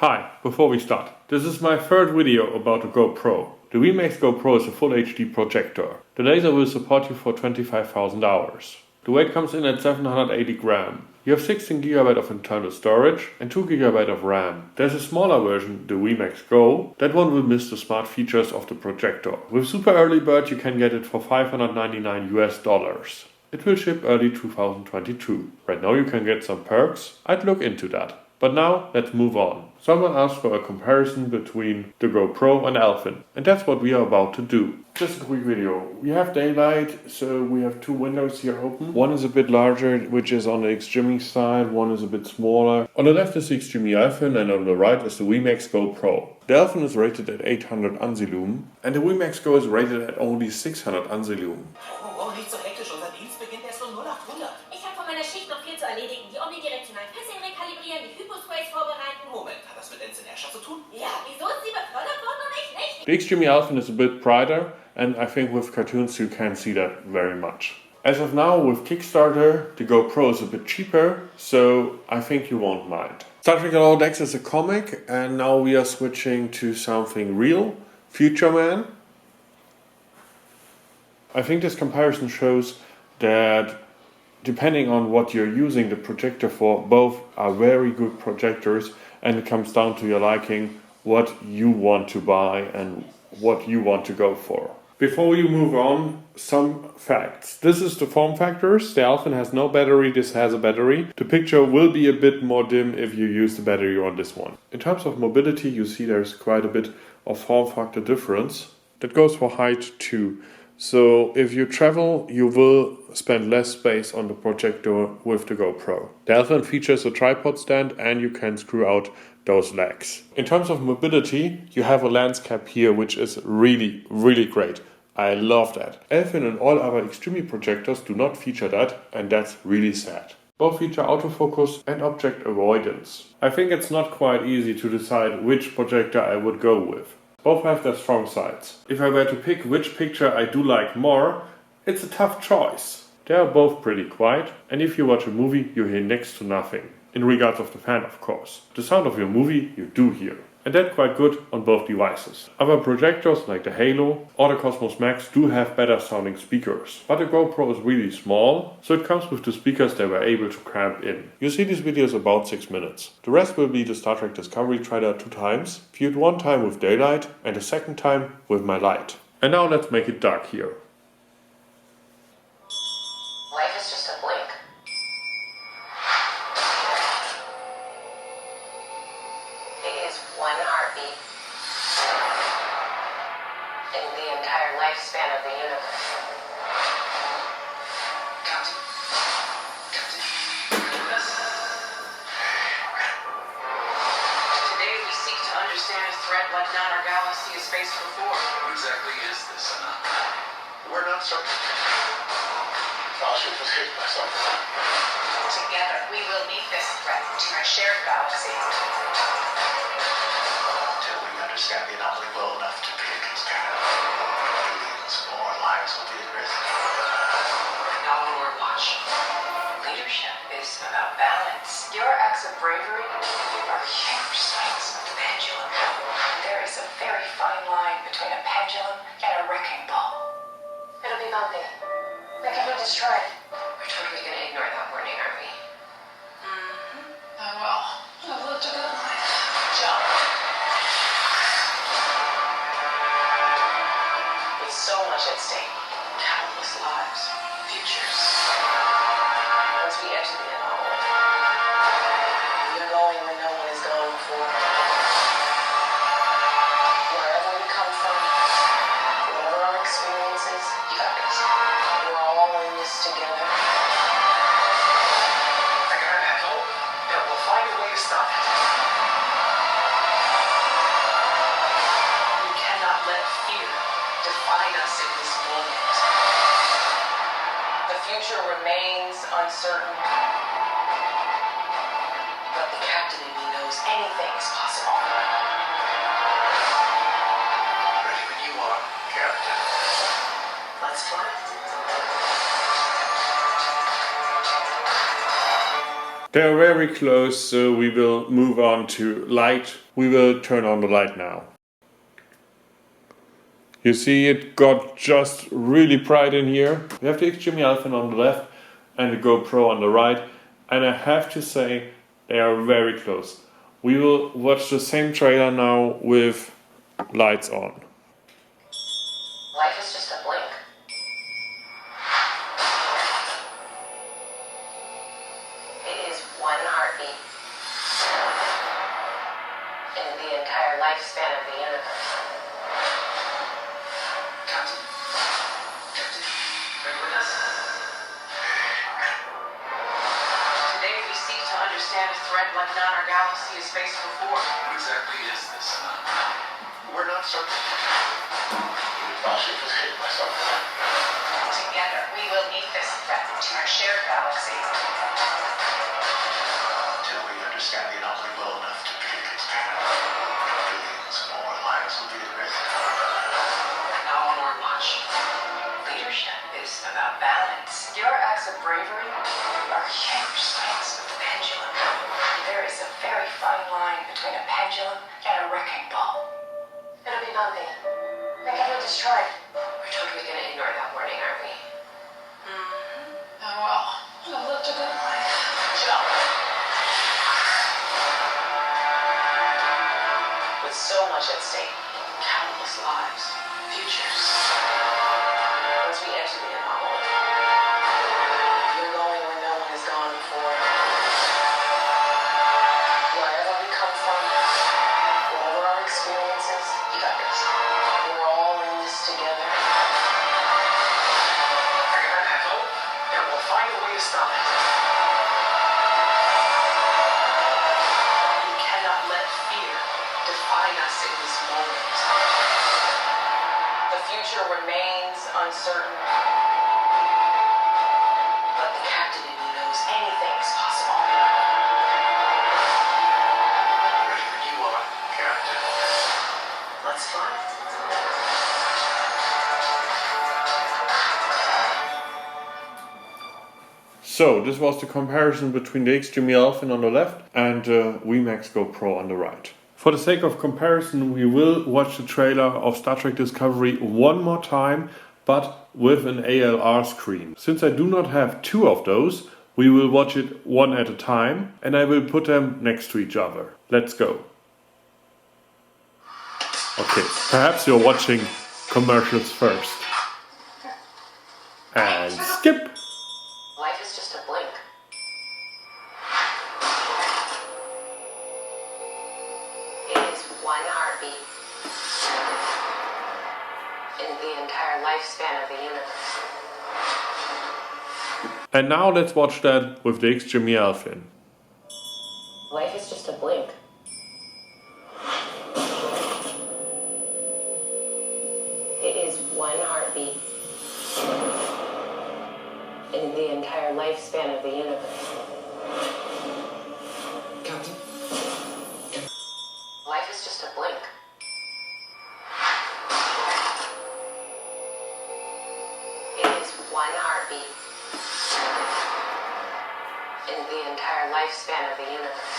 Hi, before we start, this is my third video about the GoPro. The WeMax GoPro is a full HD projector. The laser will support you for 25,000 hours. The weight comes in at 780 grams. You have 16 GB of internal storage and 2 GB of RAM. There's a smaller version, the WeMax Go. That one will miss the smart features of the projector. With Super Early Bird you can get it for $599 US. It will ship early 2022. Right now you can get some perks. I'd look into that. But now, let's move on. Someone asked for a comparison between the GoPro and Alphin, and that's what we are about to do. Just a quick video. We have daylight, so we have two windows here open. One is a bit larger, which is on the Xtreme side, one is a bit smaller. On the left is the Xtreme Alphin, and on the right is the WeMax GoPro. The Alphin is rated at 800 ANSI, and the WeMax Go is rated at only 600 ANSI. Oh, nicht so hektisch, unser Dienst beginnt erst um 0800. Ich habe von meiner Schicht noch viel zu erledigen. Die omnidirektionalen Passing rekalibrieren, die Hyposprays vorbereiten. Moment, hat das mit Ensign Escher zu tun? Ja, wieso ist sie befördert worden und ich nicht? The Xtreme Alphin is a bit brighter, and I think with cartoons you can't see that very much. As of now, with Kickstarter, the GoPro is a bit cheaper, so I think you won't mind. Star Trek Lower Decks is a comic, and now we are switching to something real, Future Man. I think this comparison shows that depending on what you're using the projector for, both are very good projectors, and it comes down to your liking, what you want to buy and what you want to go for. Before you move on, some facts. This is the form factors. The Alphin has no battery, this has a battery. The picture will be a bit more dim if you use the battery on this one. In terms of mobility, you see there's quite a bit of form factor difference. That goes for height too. So if you travel, you will spend less space on the projector with the GoPro. The Alphin features a tripod stand and you can screw out those legs. In terms of mobility, you have a lens cap here, which is really great. I love that. Alphin and all other Xtreme projectors do not feature that, and that's really sad. Both feature autofocus and object avoidance. I think it's not quite easy to decide which projector I would go with. Both have their strong sides. If I were to pick which picture I do like more, it's a tough choice. They are both pretty quiet, and if you watch a movie, you hear next to nothing. In regards of the fan, of course. The sound of your movie you do hear. And that's quite good on both devices. Other projectors like the Halo or the Cosmos Max do have better sounding speakers. But the GoPro is really small, so it comes with the speakers they were able to cramp in. You see these videos about 6 minutes. The rest will be the Star Trek Discovery trailer 2 times, viewed 1 time with daylight and a 2nd time with my light. And now let's make it dark here. Life is just a blink. It is one heartbeat in the entire lifespan of the universe. Captain. Today we seek to understand a threat like not our galaxy has faced before. What exactly is this, We're not certain. I'll shoot for hit by something. Together we will meet this threat to our shared galaxy. Until we understand the anomaly well enough to predict its pattern, billions more lives will be at risk. Not on our watch. Leadership is about balance. Your acts of bravery are huge swings of the pendulum. There is a very fine line between a pendulum and a wrecking ball. It'll be bumpy. It can be destroyed. We're totally gonna ignore that warning, aren't we? Mm-hmm. Oh well. I've lived a good life. Jump. With so much at stake. Countless lives. Futures. Once we enter the anomaly, we are going where no one has gone before. Wherever we come from, whatever our experiences, you got this. We're all in this together. I gotta have hope that we'll find a way to stop it. We cannot let fear define us in this moment. The future remains uncertain. But the captain in me knows anything is possible. Ready when you are, Captain. Let's fly. They are very close, so we will move on to light. We will turn on the light now. You see it got just really bright in here. We have the XGME Alpha on the left and the GoPro on the right. And I have to say, they are very close. We will watch the same trailer now with lights on. Life is just a blink. It is one heartbeat in the entire lifespan of the universe. Captain? Captain? Are you with us? Today we seek to understand a threat like none our galaxy has faced before. What exactly is this? We're not certain. Starship was hit by something. Together, we will meet this threat to our shared galaxy. Until we understand the anomaly well enough to predict its pattern, billions more lives will be at risk. Now on our watch. Leadership is about balance. Your acts of bravery are huge swings of the pendulum. There is a very fine line between a pendulum and a wrecking ball. It'll be bumpy. They can be destroyed. We're totally gonna ignore that warning, aren't we? Mm-hmm. Oh well. I've lived a good life. Jump. With so much at stake, countless lives, futures. Once we enter the anomaly, you're going where no one has gone before. Wherever we come from, whatever our experiences, you got this. We're all in this together. I have hope, and we'll find a way to stop it. We cannot let fear define us in this moment. The future remains uncertain. But the captain in me knows anything is possible. Ready when you are, Captain. Let's fly. So this was the comparison between the XGME Alpha on the left and WeMax GoPro on the right. For the sake of comparison, we will watch the trailer of Star Trek Discovery one more time, but with an ALR screen. Since I do not have two of those, we will watch it one at a time and I will put them next to each other. Let's go. Okay, perhaps you're watching commercials first. And skip! Life is just a blink. It is one heartbeat in the entire lifespan of the universe. And now let's watch that with the XGME Alpha. Life is just a blink. It is one heartbeat in the entire lifespan of the universe. Captain? Life is just a blink. It is one heartbeat in the entire lifespan of the universe.